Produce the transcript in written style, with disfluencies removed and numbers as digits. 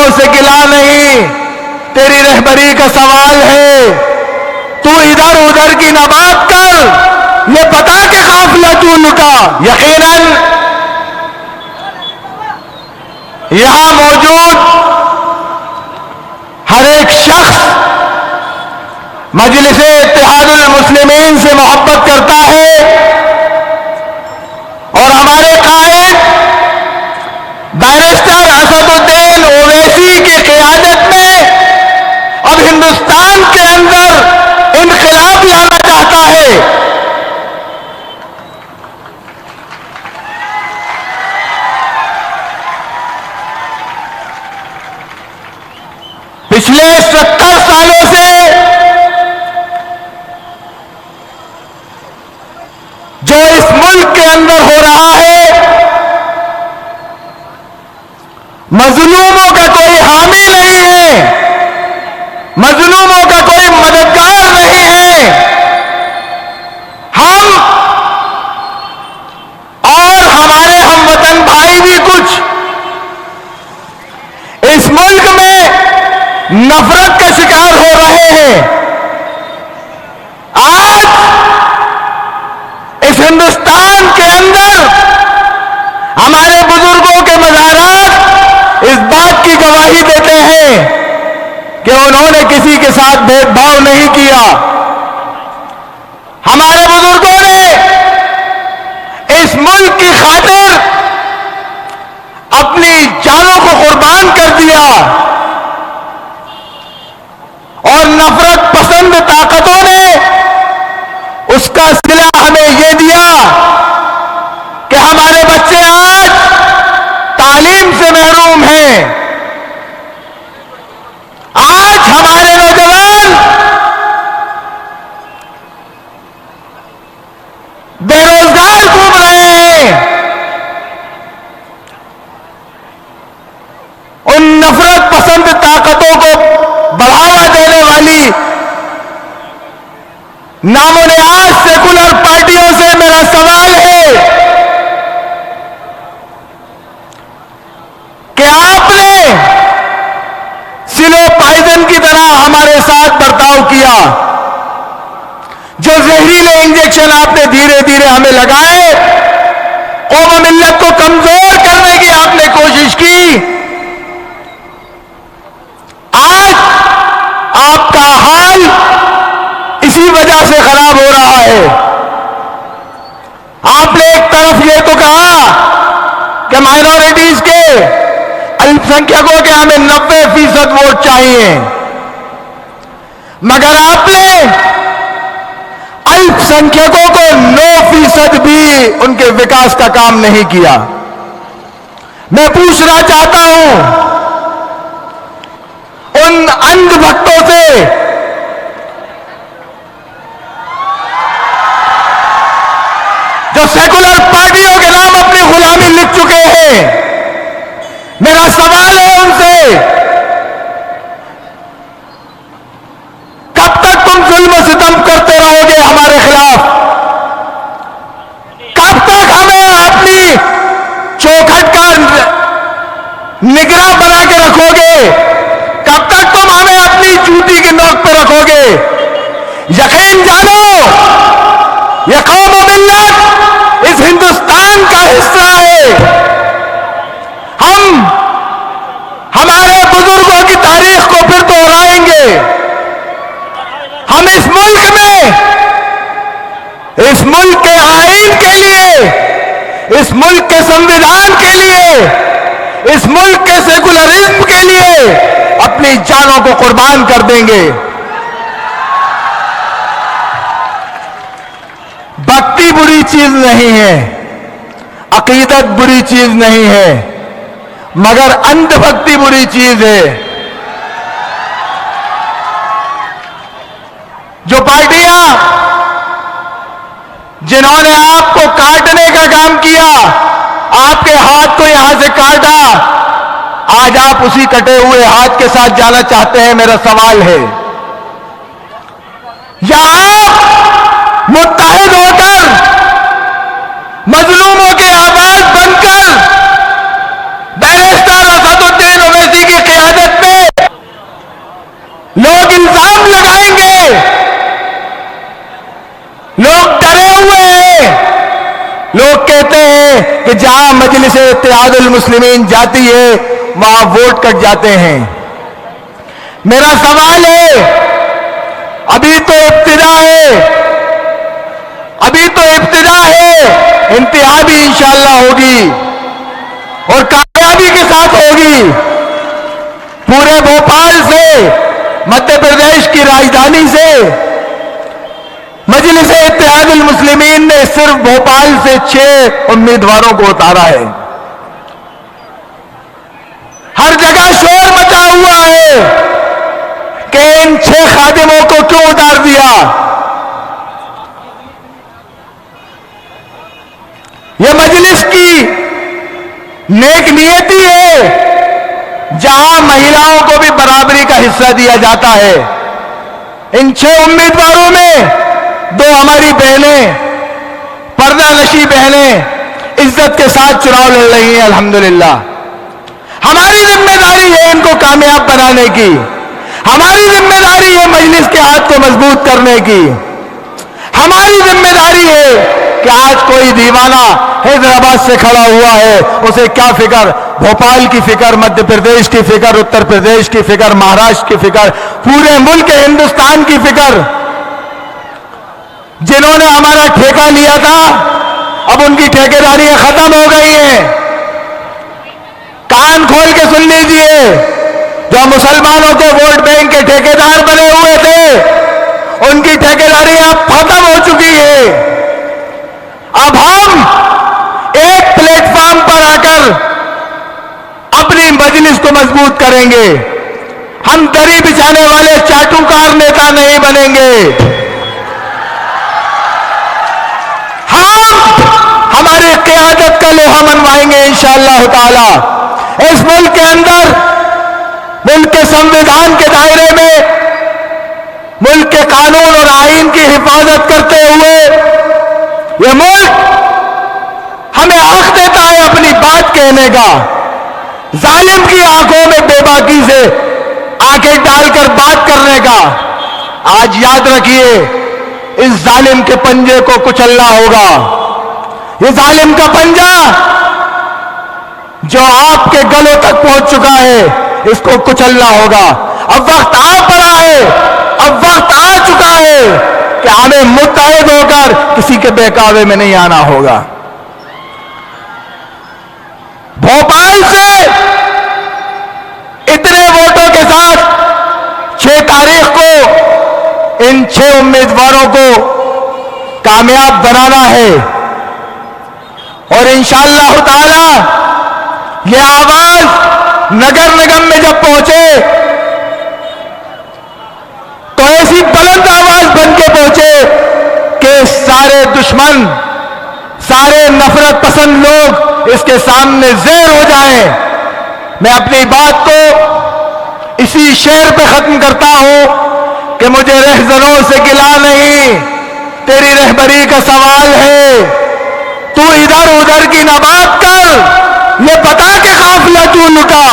जुल्मों से गिला नहीं, तेरी रहबरी का सवाल है। तू इधर उधर की न बात कर, ये बता के काफिला क्यों लुटा। यकीनन यहां मौजूद हर एक शख्स मजलिस-ए इत्तेहादुल मुस्लिमीन से मोहब्बत करता है और हमारे कायद बैरिस्टर असदुद्दीन ओवैसी की क़ियादत में अब हिंदुस्तान के अंदर इनकलाब लाना चाहता है। पिछले 70 सालों से जो इस मुल्क के अंदर हो रहा है, मजलूमों का कोई हामी नहीं है, मजलूमों का कोई मददगार नहीं है। हम और हमारे हमवतन भाई भी कुछ इस मुल्क में नफरत का शिकार हो रहे हैं। आज इस हिंदुस्तान के अंदर हमारे बुजुर्गों के मज़ारात इस बात की गवाही देते हैं कि उन्होंने किसी के साथ भेदभाव नहीं किया। हमारे बुजुर्गों ने इस मुल्क की खातिर अपनी जानों को कुर्बान कर दिया और नफरत पसंद ताकतों ने उसका सिला हमें यह दिया कि हमारे बच्चे आज तालीम से महरूम हैं। आज हमारे नौजवान बेरोजगार घूम रहे हैं। उन नफरत पसंद ताकतों को बढ़ावा देने वाली नामोनियाज सेकुलर पार्टियों से मेरा सवाल है कि आपने सिलो पॉइजन की तरह हमारे साथ बर्ताव किया। जो जहरीले इंजेक्शन आपने धीरे धीरे हमें लगाए, कौम मिल्लत को कमजोर करने की आपने कोशिश की। आज आपका हाल इसी वजह से खराब हो रहा है। आपने एक तरफ ये तो कहा कि माइनॉरिटीज के, अल्पसंख्यकों के हमें 90% वोट चाहिए, मगर आपने अल्पसंख्यकों को 9% भी उनके विकास का काम नहीं किया। मैं पूछना चाहता हूं उन अंधभक्तों से जो सेकुलर पार्टियों के नाम अपनी गुलामी लिख चुके हैं, मेरा सवाल है उनसे, कब तक तुम जुल्म सितम करते रहोगे हमारे खिलाफ? कब तक हमें अपनी चौखट का निगरान बना के रखोगे? कब तक तुम हमें अपनी जूती की नोक पे रखोगे? यकीन जानो, यह कौम मिल्लत इस हिंदुस्तान का हिस्सा है। हम हमारे बुजुर्गों की तारीख को फिर दोहराएंगे। हम इस मुल्क में, इस मुल्क के आईन के लिए, इस मुल्क के संविधान के लिए, इस मुल्क के सेकुलरिज्म के लिए अपनी जानों को कुर्बान कर देंगे। भक्ति बुरी चीज नहीं है, अकीदत बुरी चीज नहीं है, मगर अंधभक्ति बुरी चीज है। जो पार्टियां जिन्होंने आपको काटने का काम किया, आपके हाथ को यहां से काटा, आज आप उसी कटे हुए हाथ के साथ जाना चाहते हैं। मेरा सवाल है, या आप मुत्तहिद होकर मजलूमों की आवाज बनकर बैरिस्टर असदुद्दीन ओवैसी की क़ियादत कि जहां मजलिस इत्तेहादुल मुस्लिमीन जाती है वहां वोट कट जाते हैं। मेरा सवाल है, अभी तो इब्तिदा है, अभी तो इब्तिदा है, इंतहा भी इंशाअल्लाह होगी और कामयाबी के साथ होगी। पूरे भोपाल से, मध्य प्रदेश की राजधानी से मजलिस इत्तेहादुल मुस्लिमीन ने सिर्फ भोपाल से 6 उम्मीदवारों को उतारा है। हर जगह शोर मचा हुआ है कि इन 6 खादिमों को क्यों उतार दिया। यह मजलिस की नेक नियति है जहां महिलाओं को भी बराबरी का हिस्सा दिया जाता है। इन 6 उम्मीदवारों में 2 हमारी बहनें, पर्दा नशी बहनें इज्जत के साथ चुनाव लड़ रही हैं। अल्हम्दुलिल्लाह, हमारी जिम्मेदारी है इनको कामयाब बनाने की, हमारी जिम्मेदारी है मजलिस के हाथ को मजबूत करने की, हमारी जिम्मेदारी है कि आज कोई दीवाना हैदराबाद से खड़ा हुआ है, उसे क्या फिक्र, भोपाल की फिक्र, मध्य प्रदेश की फिक्र, उत्तर प्रदेश की फिक्र, महाराष्ट्र की फिक्र, पूरे मुल्क हिंदुस्तान की फिक्र। जिन्होंने हमारा ठेका लिया था अब उनकी ठेकेदारियां खत्म हो गई हैं। कान खोल के सुन लीजिए, जो मुसलमानों के वोट बैंक के ठेकेदार बने हुए थे उनकी ठेकेदारियां अब खत्म हो चुकी है। अब हम एक प्लेटफॉर्म पर आकर अपनी मजलिस को मजबूत करेंगे। हम दरी बिछाने वाले चाटुकार नेता नहीं बनेंगे। हमारे क़यादत का लोहा मनवाएंगे इंशाअल्लाह ताला। इस मुल्क के अंदर, मुल्क के संविधान के दायरे में, मुल्क के कानून और आईन की हिफाजत करते हुए यह मुल्क हमें हक देता है अपनी बात कहने का। जालिम की आंखों में बेबाकी से आंखें डालकर बात करने का। आज याद रखिए, इस जालिम के पंजे को कुचलना होगा। ये जालिम का पंजा जो आपके गलों तक पहुंच चुका है, इसको कुचलना होगा। अब वक्त आ पड़ा है, अब वक्त आ चुका है कि हमें मुत्तहिद होकर किसी के बहकावे में नहीं आना होगा। भोपाल से इतने वोटों के साथ 6 तारीख को इन 6 उम्मीदवारों को कामयाब बनाना है और इंशाअल्लाह ताला ये आवाज नगर निगम में जब पहुंचे तो ऐसी बुलंद आवाज बन के पहुंचे कि सारे दुश्मन, सारे नफरत पसंद लोग इसके सामने ज़ेर हो जाएं। मैं अपनी बात को इसी शेर पे खत्म करता हूं कि मुझे रहज़नों से गिला नहीं, तेरी रहबरी का सवाल है। तू इधर उधर की न बात कर, ये बता के काफिला तू लुटा।